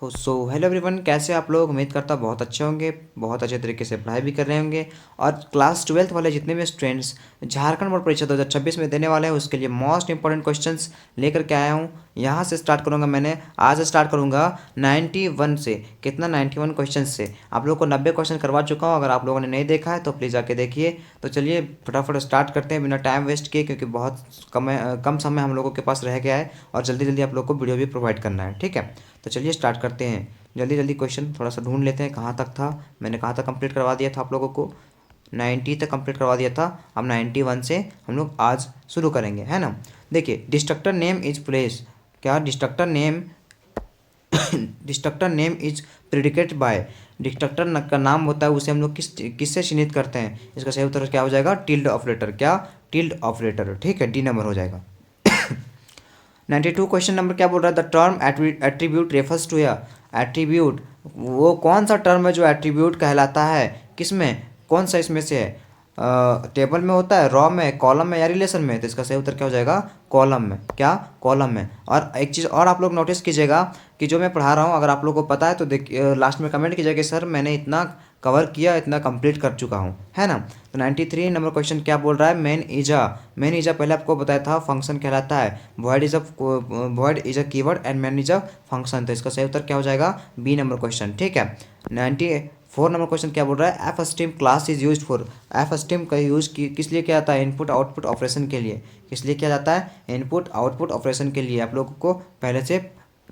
So hello everyone, कैसे आप लोग? उम्मीद करता बहुत अच्छे होंगे, बहुत अच्छे तरीके से पढ़ाई भी कर रहे होंगे। और क्लास ट्वेल्थ वाले जितने भी स्टूडेंट्स झारखंड बोर्ड परीक्षा 2026 में देने वाले हैं उसके लिए मोस्ट इंपॉर्टेंट क्वेश्चंस लेकर के आया हूँ। यहाँ से स्टार्ट करूँगा। मैंने आज स्टार्ट करूँगा 91 से। कितना? 91 क्वेश्चन से। आप लोग को 90 क्वेश्चन करवा चुका हूँ। अगर आप लोगों ने नहीं देखा है तो प्लीज़ आके देखिए। तो चलिए फटाफट स्टार्ट करते हैं बिना टाइम वेस्ट किए, क्योंकि बहुत कम समय हम लोगों के पास रह गया है और जल्दी जल्दी आप लोग को वीडियो भी प्रोवाइड करना है। ठीक है, तो चलिए स्टार्ट करते हैं। जल्दी जल्दी क्वेश्चन थोड़ा सा ढूंढ लेते हैं। कहाँ तक था? मैंने कहाँ तक कंप्लीट करवा दिया था आप लोगों को? 90 तक कंप्लीट करवा दिया था। अब 91 से हम लोग आज शुरू करेंगे, है ना। देखिए, डिस्ट्रक्टर नेम इज प्लेस। क्या? Destructor name is predicate by. Destructor का नाम होता है, उसे हम लोग किससे चिन्हित करते हैं? इसका सही उत्तर क्या हो जाएगा? Tilde operator. क्या? Tilde operator. ठीक है, डी नंबर हो जाएगा। 92 क्वेश्चन नंबर क्या बोल रहा है? The term attribute refers to या एट्रीब्यूट। वो कौन सा टर्म है जो एट्रीब्यूट कहलाता है? किस में? कौन सा इसमें से है? टेबल में होता है, रॉ में, कॉलम में या रिलेशन में? तो इसका सही उत्तर क्या हो जाएगा? कॉलम में। क्या? कॉलम में। और एक चीज़ और आप लोग नोटिस कीजिएगा कि जो मैं पढ़ा रहा हूँ, अगर आप लोग को पता है तो देखिए, लास्ट में कमेंट कीजिएगा कि सर मैंने इतना कवर किया, इतना कंप्लीट कर चुका हूँ, है ना। तो 93 नंबर क्वेश्चन क्या बोल रहा है? मेन इज अ पहले आपको बताया था फंक्शन कहलाता है। Void is a keyword and main is a function. तो इसका सही उत्तर क्या हो जाएगा? B number question. ठीक है। 94 नंबर क्वेश्चन क्या बोल रहा है? F stream class is use for. F stream का यूज किस लिए किया जाता है? इनपुट आउटपुट ऑपरेशन के लिए। किस लिए किया जाता है? इनपुट आउटपुट ऑपरेशन के लिए। आप लोगों को पहले से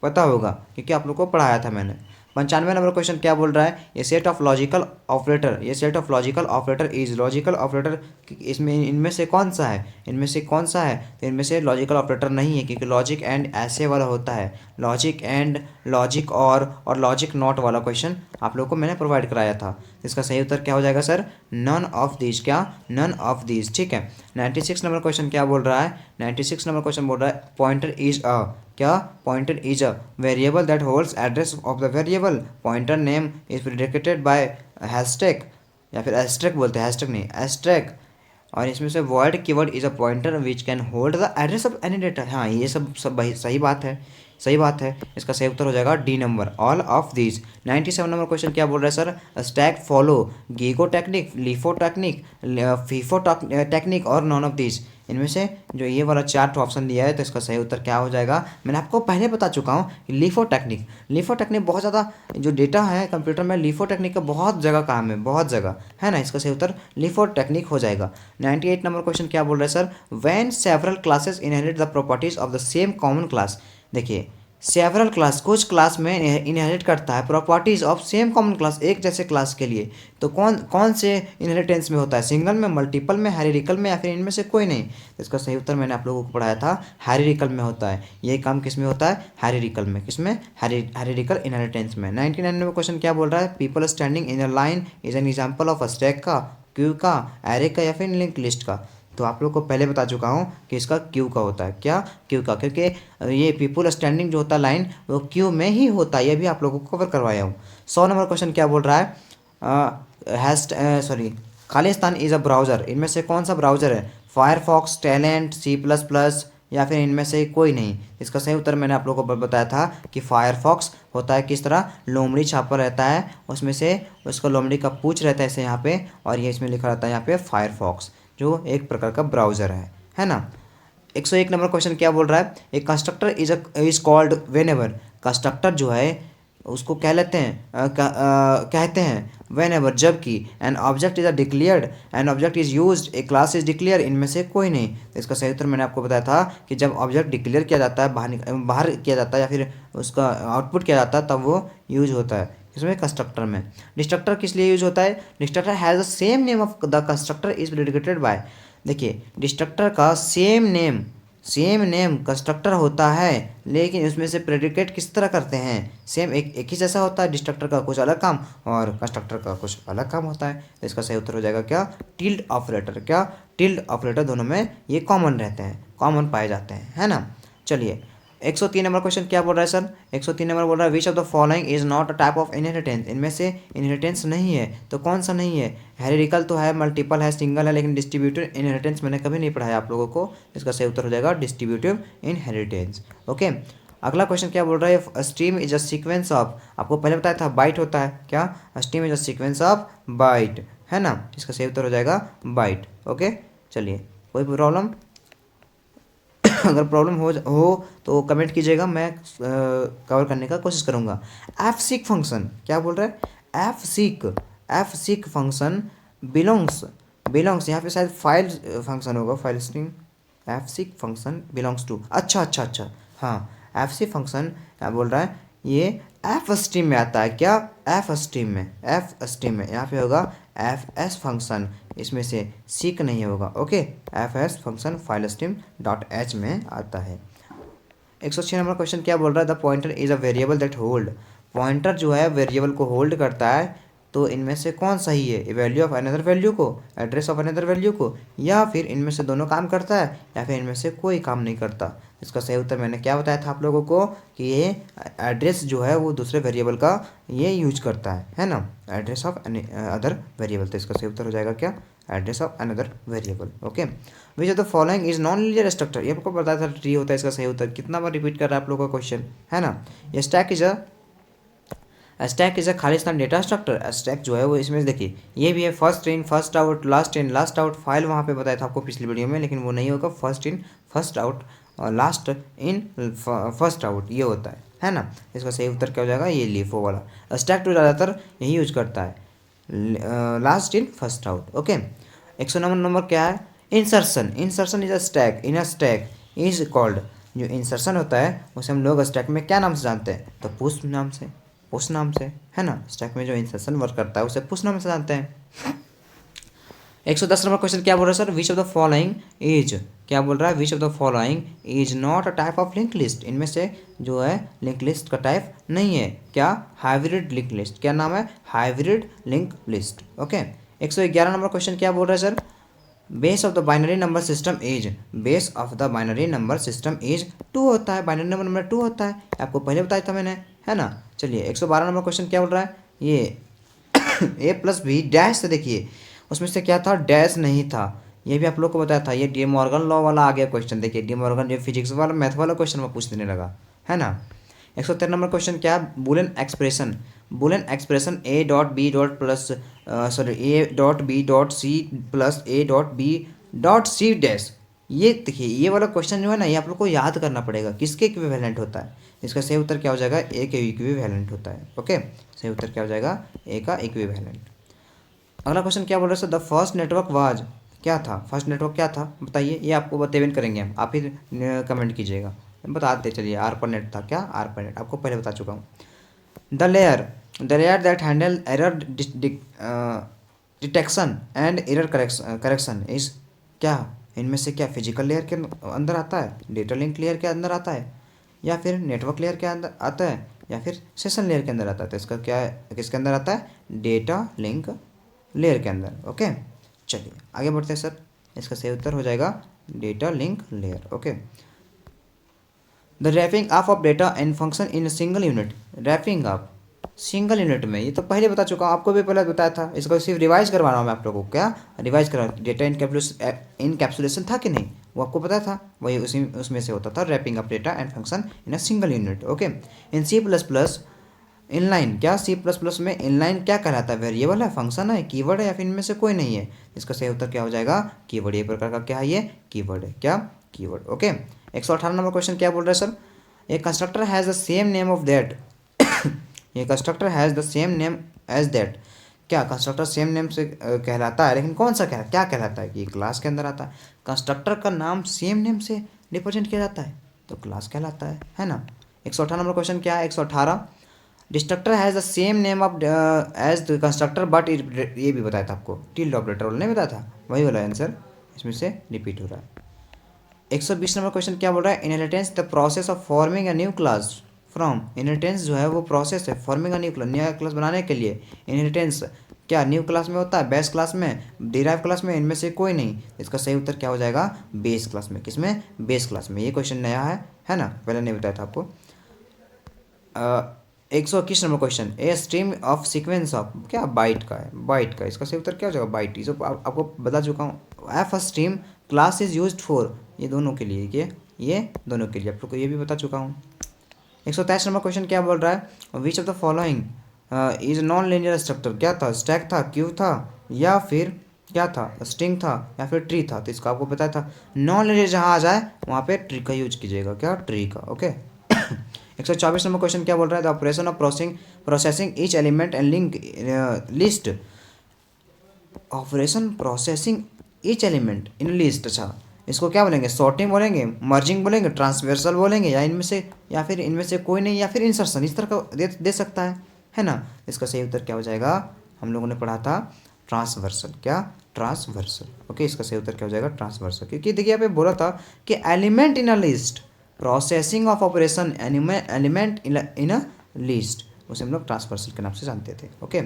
पता होगा क्योंकि आप लोग को पढ़ाया था मैंने। 95 नंबर क्वेश्चन क्या बोल रहा है? ये सेट ऑफ लॉजिकल ऑपरेटर, ये set of logical operator is. Logical operator इसमें इनमें से कौन सा है? इनमें से कौन सा है? तो इनमें से लॉजिकल ऑपरेटर नहीं है, क्योंकि लॉजिक एंड ऐसे वाला होता है। लॉजिक एंड, लॉजिक और लॉजिक नॉट वाला क्वेश्चन आप लोग को मैंने प्रोवाइड कराया था। इसका सही उत्तर क्या हो जाएगा सर? None of these. क्या? None of these. ठीक है। 96 नंबर क्वेश्चन क्या बोल रहा है? 96 नंबर क्वेश्चन बोल रहा है पॉइंटर इज अ। क्या? Pointer is a variable that holds address of the variable. Pointer name is predicated by hashtag, या फिर एस्ट्रैक बोलते हैं, हैशटैग नहीं, एस्ट्रैक। और इसमें से word keyword is a pointer which can hold the address of any data. हाँ, ये सब सही बात है, सही बात है। इसका सही उत्तर हो जाएगा D number, all of these. 97 number question क्या बोल रहा है sir? Stack follow GIGO technique, LIFO technique, FIFO technique और नॉन ऑफ दीज। इनमें से जो ये वाला चार्ट ऑप्शन दिया है, तो इसका सही उत्तर क्या हो जाएगा? मैंने आपको पहले बता चुका हूँ कि लीफो टेक्निक, लीफो टेक्निक बहुत ज़्यादा जो डेटा है कंप्यूटर में, लीफो टेक्निक का बहुत जगह काम है, बहुत जगह, है ना। इसका सही उत्तर लीफो टेक्निक हो जाएगा। 98 नंबर क्वेश्चन क्या बोल रहा है sir? When several classes inherit the properties of the same common class. देखिए, सेवरल क्लास कुछ क्लास में इनहेरिट करता है properties of same common class, एक जैसे क्लास के लिए। तो कौन कौन से इनहेरिटेंस में होता है? सिंगल में, मल्टीपल में, हायरार्किकल में, या फिर इनमें से कोई नहीं? तो इसका सही उत्तर मैंने आप लोगों को पढ़ाया था, हायरार्किकल में होता है। यही काम किस में होता है? हायरार्किकल में। किसमें? हायरार्किकल इनहेरिटेंस में। 99 नंबर क्वेश्चन क्या बोल रहा है? People standing in a line is an example of a stack का, क्यू का, एरे का, या फिर लिंक लिस्ट का। तो आप लोग को पहले बता चुका हूँ कि इसका क्यू का होता है। क्या? क्यू का, क्योंकि ये पीपल स्टैंडिंग जो होता है लाइन, वो क्यू में ही होता है। ये भी आप लोगों को कवर करवाया हूँ। 100 नंबर क्वेश्चन क्या बोल रहा है? Sorry, Khalistan is a browser. इनमें से कौन सा ब्राउज़र है? फायरफॉक्स, टैलेंट, C++, या फिर इनमें से कोई नहीं? इसका सही उत्तर मैंने आप लोगों को बताया था कि फायरफॉक्स होता है। किस तरह? लोमड़ी छापा रहता है उसमें से, उसका लोमड़ी का पूछ रहता है ऐसे यहाँ पे, और ये इसमें लिखा रहता है यहाँ पे फायरफॉक्स, जो एक प्रकार का ब्राउज़र है ना। 101 नंबर क्वेश्चन क्या बोल रहा है? A constructor is called whenever. Constructor जो है उसको क्या लेते हैं? कहते हैं वेन एवर, जबकि an object is a declared, an object is use, a class is declare. इनमें से कोई नहीं। तो इसका सही उत्तर मैंने आपको बताया था कि जब ऑब्जेक्ट डिक्लेयर किया जाता है, बाहर किया जाता है, या फिर उसका आउटपुट किया जाता है, तब वो यूज होता है। इसमें कंस्ट्रक्टर में। डिस्ट्रक्टर किस लिए यूज होता है? Destructor has the same name of the constructor is predicated by. देखिए, डिस्ट्रक्टर का सेम नेम कंस्ट्रक्टर होता है, लेकिन उसमें से प्रेडिकेट किस तरह करते हैं? सेम, एक ही जैसा होता है। डिस्ट्रक्टर का कुछ अलग काम और कंस्ट्रक्टर का कुछ अलग काम होता है। तो इसका सही उत्तर हो जाएगा क्या? Tilde operator. क्या? Tilde operator. दोनों में ये कॉमन रहते हैं, कॉमन पाए जाते हैं, है ना। चलिए, 103 नंबर क्वेश्चन क्या बोल रहा है सर? 103 नंबर बोल रहा है which of the following is not a type of inheritance. इनमें से इनहेरिटेंस नहीं है, तो कौन सा नहीं है? हेरिडिकल तो है, मल्टीपल है, सिंगल है, लेकिन डिस्ट्रीब्यूटिव इनहेरिटेंस मैंने कभी नहीं पढ़ाया आप लोगों को। इसका सही उत्तर हो जाएगा डिस्ट्रीब्यूटिव इनहेरिटेंस। ओके। अगला क्वेश्चन क्या बोल रहा है, stream is a sequence of, आपको पहले बताया था बाइट होता है क्या, stream is a sequence of bite, है ना, इसका सही उत्तर हो जाएगा बाइट। ओके चलिए, कोई प्रॉब्लम अगर प्रॉब्लम हो तो कमेंट कीजिएगा, मैं कवर करने का कोशिश करूँगा। एफ सीक फंक्शन क्या बोल रहा है, एफ सीक फंक्शन बिलोंग्स यहाँ पे शायद फाइल फंक्शन होगा, file stream, F seek function belongs to, अच्छा हाँ, एफ सी फंक्शन क्या बोल रहा है, ये एफ स्ट्रीम में आता है क्या, एफ स्ट्रीम में यहाँ पे होगा एफ एस फंक्शन, इसमें से सीक नहीं होगा। Okay, F S function file stream dot H में आता है। 106 नंबर क्वेश्चन क्या बोल रहा है, the pointer is a variable that hold, pointer जो है वेरिएबल को होल्ड करता है, तो इनमें से कौन सही है, वैल्यू ऑफ अनदर वैल्यू को, एड्रेस ऑफ अनदर वैल्यू को, या फिर इनमें से दोनों काम करता है, या फिर इनमें से कोई काम नहीं करता। इसका सही उत्तर मैंने क्या बताया था आप लोगों को कि ये एड्रेस जो है वो दूसरे वेरिएबल का ये यूज करता है ना, एड्रेस ऑफ अदर वेरिएबल, तो इसका सही उत्तर हो जाएगा क्या, address of another variable. Okay, which of the following is non linear structure, ये आपको बताया था ट्री होता है, इसका सही उत्तर कितना बार रिपीट कर रहा है आप लोगों का क्वेश्चन, है ना। ये stack is a Khalistan data structure, stack जो है वो इसमें देखिए ये भी है, first in first out, last in last out, file वहाँ पे बताया था आपको पिछली वीडियो में, लेकिन वो नहीं होगा, फर्स्ट इन फर्स्ट आउट और लास्ट इन फर्स्ट आउट ये होता है ना। इसका सही उत्तर क्या हो जाएगा, ये लीफो वाला, स्टैक टू ज़्यादातर यही यूज करता है, last in first out. Okay, 109 number क्या है, insertion is a stack, in a stack is called, जो इंसर्शन होता है उसे हम लोग स्टैक में क्या नाम से जानते हैं, तो पुश नाम से, है ना, स्टैक में जो इंसर्शन वर्क करता है उसे पुश नाम से जानते हैं। 110 नंबर क्वेश्चन क्या बोल रहा है sir, which of the following is, क्या बोल रहा है, which of the following is not a type of link list, इनमें से जो है लिंक लिस्ट का टाइप नहीं है क्या, हाइब्रिड लिंक लिस्ट, क्या नाम है, hybrid link list. Okay, 111 number question क्या बोल रहा है sir, base of the binary number system is, base of the binary number system is 2 होता है, बाइनरी नंबर 2 होता है, आपको पहले बताया था मैंने, है ना। चलिए 112 नंबर क्वेश्चन क्या बोल रहा है, ये ए प्लस बी डैश से, देखिए उसमें से क्या था, डैश नहीं था, ये भी आप लोग को बताया था, ये डी मॉर्गन लॉ वाला आ गया क्वेश्चन, देखिए डी मॉर्गन जो फिजिक्स वाला मैथ वाला क्वेश्चन में पूछ देने लगा, है ना। 113 नंबर क्वेश्चन क्या, Boolean expression A dot B dot plus sorry A dot B dot C plus A dot B dot C dash, ये देखिए ये वाला क्वेश्चन जो है ना, ये आप लोग को याद करना पड़ेगा, किसके इक्विवेलेंट होता है, इसका सही उत्तर क्या हो जाएगा, ए के इक्विवेलेंट होता है। ओके, सही उत्तर क्या हो जाएगा, ए का इक्विवेलेंट। अगला क्वेश्चन क्या बोल रहे हैं sir, the first network was, क्या था, फर्स्ट नेटवर्क क्या था बताइए, ये आपको बतेबेन करेंगे हम, आप ही कमेंट कीजिएगा, बता देते चलिए, आरपानेट था क्या, आरपानेट आपको पहले बता चुका हूँ। The layer that handle error detection and error correction is, क्या इनमें से क्या फिजिकल लेयर के अंदर आता है, डेटा लिंक लेयर के अंदर आता है, या फिर नेटवर्क लेयर के अंदर आता है, या फिर सेशन लेयर के अंदर आता है, तो इसका क्या है, किसके अंदर आता है, डेटा लिंक लेयर के अंदर। ओके चलिए आगे बढ़ते हैं सर, इसका सही उत्तर हो जाएगा data link layer. Okay, the wrapping of data and function in single unit, wrapping of single unit में, ये तो पहले बता चुका हूँ, आपको भी पहले बताया था, इसको सिर्फ रिवाइज करवा रहा हूँ मैं आप लोगों को, क्या रिवाइज करा, डेटा इनकैप्सुलेशन था कि नहीं, वो आपको पता था, वही उसी उसमें से होता था, wrapping of data and function in a single unit. Okay, in C plus plus inline, क्या सी प्लस प्लस में इनलाइन क्या कहलाता है, वेरिएबल है, फंक्शन है, कीवर्ड है, या फिर इनमें से कोई नहीं है, इसका सही उत्तर क्या हो जाएगा, कीवर्ड, ये प्रकार का क्या है, ये कीवर्ड है, क्या कीवर्ड। ओके, 118 नंबर क्वेश्चन क्या बोल रहा है sir, a constructor has the same name of that ये constructor has the same name as that, क्या कंस्ट्रक्टर सेम नेम से कहलाता है, लेकिन कौन सा क्या कहलाता है, कि क्लास के अंदर आता है, कंस्ट्रक्टर का नाम सेम नेम से रिप्रेजेंट किया जाता है तो क्लास कहलाता है ना। 118 नंबर क्वेश्चन क्या है, 118, destructor has the same name of as the constructor but ये भी बताया था आपको, टिल्ड ऑपरेटर वाला नहीं बताया था, वही वाला आंसर इसमें से रिपीट हो रहा है। 120 नंबर क्वेश्चन क्या बोल रहा है, inheritance the process of forming a new class from, inheritance जो है वो प्रोसेस है फॉर्मिंग अ न्यू क्लास, नया क्लास बनाने के लिए, इनहेरिटेंस क्या न्यू क्लास में होता है, बेस क्लास में, डिराइव क्लास में, इनमें से कोई नहीं, इसका सही उत्तर क्या हो जाएगा, बेस क्लास में, किसमें, बेस क्लास में, ये क्वेश्चन नया है ना, पहले नहीं बताया था आपको। 121 number question, a stream of sequence of, क्या बाइट का है, बाइट का, इसका सही उत्तर क्या हो जाएगा, बाइट, इसे आपको बता चुका हूँ। F stream class is used for, ये दोनों के लिए, ये दोनों के लिए आप लोग को ये भी बता चुका हूँ। 123 नंबर क्वेश्चन क्या बोल रहा है, which of the following is non linear structure. क्या था, स्टैक था, क्यू था, या फिर क्या था, स्ट्रिंग था, या फिर ट्री था। तो इसका आपको पता था नॉन लीनियर जहाँ आ जाए वहाँ पे ट्री का यूज कीजिएगा, क्या, ट्री का। ओके 124 नंबर क्वेश्चन क्या बोल रहा है, the operation of processing each element and link list. Operation processing each element in list, अच्छा इसको क्या बोलेंगे, सॉर्टिंग बोलेंगे, मर्जिंग बोलेंगे, ट्रांसवर्सल बोलेंगे, या इनमें से, या फिर इनमें से कोई नहीं, या फिर इंसर्शन, इस तरह का दे सकता है ना। इसका सही उत्तर क्या हो जाएगा, हम लोगों ने पढ़ा था ट्रांसवर्सल, क्या, ट्रांसवर्सल। ओके इसका सही उत्तर क्या हो जाएगा, ट्रांसवर्सल। क्योंकि देखिए यहाँ पे बोला था कि element in a list, processing of operation element in a list, उसे हम लोग ट्रांसवर्सल के नाम से जानते थे। ओके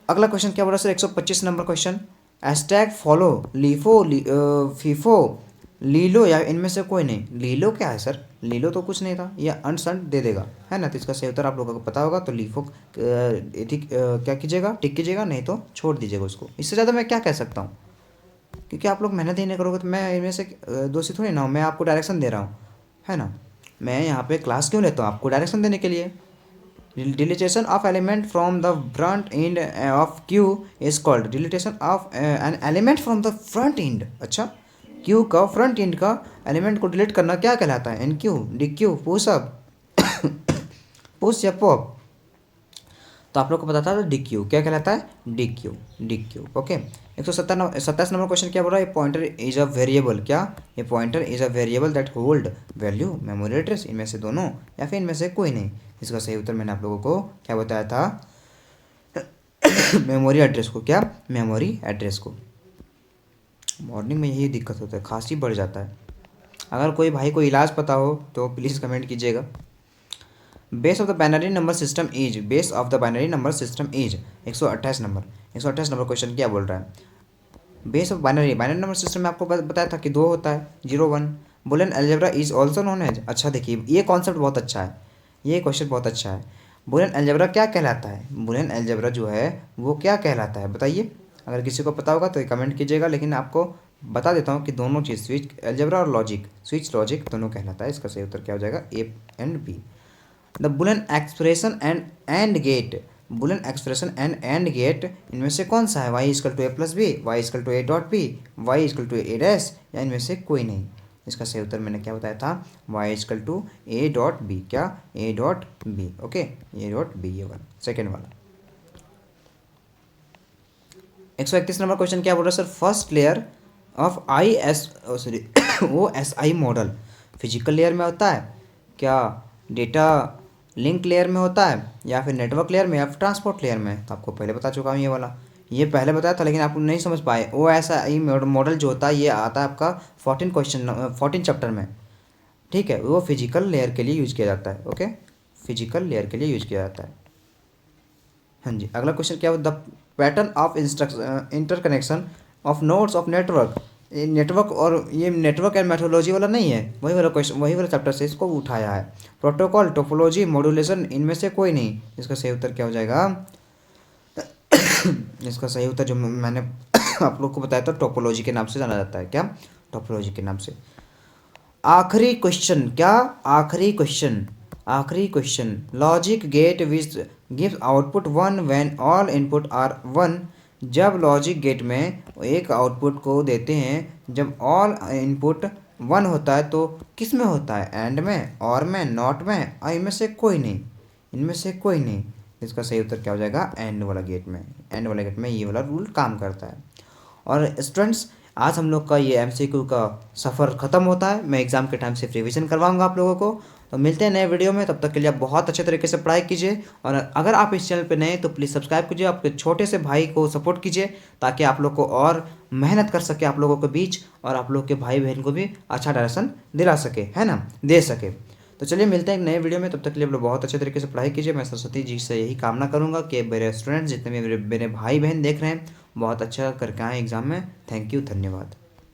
अगला क्वेश्चन क्या बोला sir, 125 number question, stack follow LIFO FIFO LILO, या इनमें से कोई नहीं। लीलो क्या है सर, लीलो तो कुछ नहीं था, या अनसंट दे देगा, है ना। तो इसका सही उत्तर आप लोगों को पता होगा, तो लीफो ठीक क्या कीजिएगा, टिक कीजिएगा, नहीं तो छोड़ दीजिएगा उसको। इससे ज़्यादा मैं क्या कह सकता हूँ, क्योंकि आप लोग मेहनत ही नहीं करोगे तो मैं इनमें से दोषी थोड़ी ना हूँ, मैं आपको डायरेक्शन दे रहा हूँ, है ना। मैं यहाँ पे क्लास क्यों लेता हूँ, आपको डायरेक्शन देने के लिए। Deletion of element from the front end of queue is called deletion of an element from the front end। अच्छा क्यू का फ्रंट एंड का एलिमेंट को डिलीट करना क्या कहलाता है, enqueue, dequeue, push up push या pop. तो आप लोग को पता था डी क्यू क्या कहलाता है, D Q, D Q. Okay 127 number question क्या बोल रहा है, पॉइंटर इज अ वेरिएबल, क्या, ये pointer is a variable that hold value memory address, इनमें से दोनों या फिर इनमें से कोई नहीं। इसका सही उत्तर मैंने आप लोगों को क्या बताया था मेमोरी एड्रेस को, क्या, मेमोरी एड्रेस को। मॉर्निंग में यही दिक्कत होता है, खांसी बढ़ जाता है। अगर कोई भाई को इलाज पता हो तो प्लीज़ कमेंट कीजिएगा। Base of the binary number system is, base of the binary number system is 128 number question क्या बोल रहा है, base of binary number system में आपको बताया था कि 2 होता है, 0 1। Boolean algebra is also known as, अच्छा देखिए ये कॉन्सेप्ट बहुत अच्छा है, ये क्वेश्चन बहुत अच्छा है। बुलियन अलजेब्रा क्या कहलाता है, बुलियन अलजेब्रा जो है वो क्या कहलाता है बताइए। अगर किसी को पता होगा तो कमेंट कीजिएगा, लेकिन आपको बता देता हूँ कि दोनों चीज़, स्विच अलजेब्रा और लॉजिक, स्विच लॉजिक दोनों कहलाता है। इसका सही उत्तर क्या हो जाएगा, A and B. The Boolean expression and gate, Boolean expression and gate इनमें से कौन सा है, Y is equal to A plus B, Y is equal to A dot B, Y is equal to A dash, या इनमें से कोई नहीं। इसका सही उत्तर मैंने क्या बताया था, Y is equal to A dot B, क्या, A dot B. Okay A dot B, ये वाला सेकेंड वाला। 131 नंबर क्वेश्चन क्या बोल रहा है sir, first layer of I S sorry वो S I model physical layer में होता है, क्या डेटा लिंक लेयर में होता है, या फिर नेटवर्क लेयर में, या फिर ट्रांसपोर्ट लेयर में। तो आपको पहले बता चुका हूँ ये वाला, ये पहले बताया था लेकिन आप नहीं समझ पाए। ओ एस आई मॉडल जो होता है ये आता है आपका 14 चैप्टर में, ठीक है। वो फिजिकल लेयर के लिए यूज किया जाता है, ओके फिजिकल लेयर के लिए यूज किया जाता है। हाँ जी अगला क्वेश्चन क्या, the pattern of interconnection of nodes of network. ये नेटवर्क और ये नेटवर्क एंड मेथोडोलॉजी वाला नहीं है, वही वाला क्वेश्चन, वही वाला चैप्टर से इसको उठाया है। प्रोटोकॉल, टोपोलॉजी, मॉड्यूलेशन, इनमें से कोई नहीं। इसका सही उत्तर क्या हो जाएगा इसका सही उत्तर जो मैंने आप लोग को बताया था टोपोलॉजी के नाम से जाना जाता है, क्या, टोपोलॉजी के नाम से। आखिरी क्वेश्चन, क्या, आखिरी question logic gate which gives output 1 when all input are 1। जब लॉजिक गेट में एक आउटपुट को देते हैं जब ऑल इनपुट 1 होता है, तो किस में होता है, एंड में, और में, नॉट में, और इनमें से कोई नहीं, इनमें से कोई नहीं। इसका सही उत्तर क्या हो जाएगा, एंड वाला गेट में, एंड वाला गेट में ये वाला रूल काम करता है। और स्टूडेंट्स आज हम लोग का ये एमसीक्यू का सफ़र ख़त्म होता है, मैं एग्ज़ाम के टाइम सिर्फ रिवीजन करवाऊंगा आप लोगों को। तो मिलते हैं नए वीडियो में, तब तक के लिए आप बहुत अच्छे तरीके से पढ़ाई कीजिए। और अगर आप इस चैनल पे नए तो प्लीज़ सब्सक्राइब कीजिए, आपके छोटे से भाई को सपोर्ट कीजिए ताकि आप लोग को और मेहनत कर सके आप लोगों के बीच, और आप लोग के भाई बहन को भी अच्छा डायरेक्शन दिला सके, है ना, दे सके। तो चलिए मिलते हैं एक नए वीडियो में, तब तक के लिए आप लोग बहुत अच्छे तरीके से पढ़ाई कीजिए। मैं सरस्वती जी से यही कामना करूँगा कि मेरे स्टूडेंट्स जितने भी मेरे भाई बहन देख रहे हैं बहुत अच्छा करके आए एग्ज़ाम में। थैंक यू, धन्यवाद।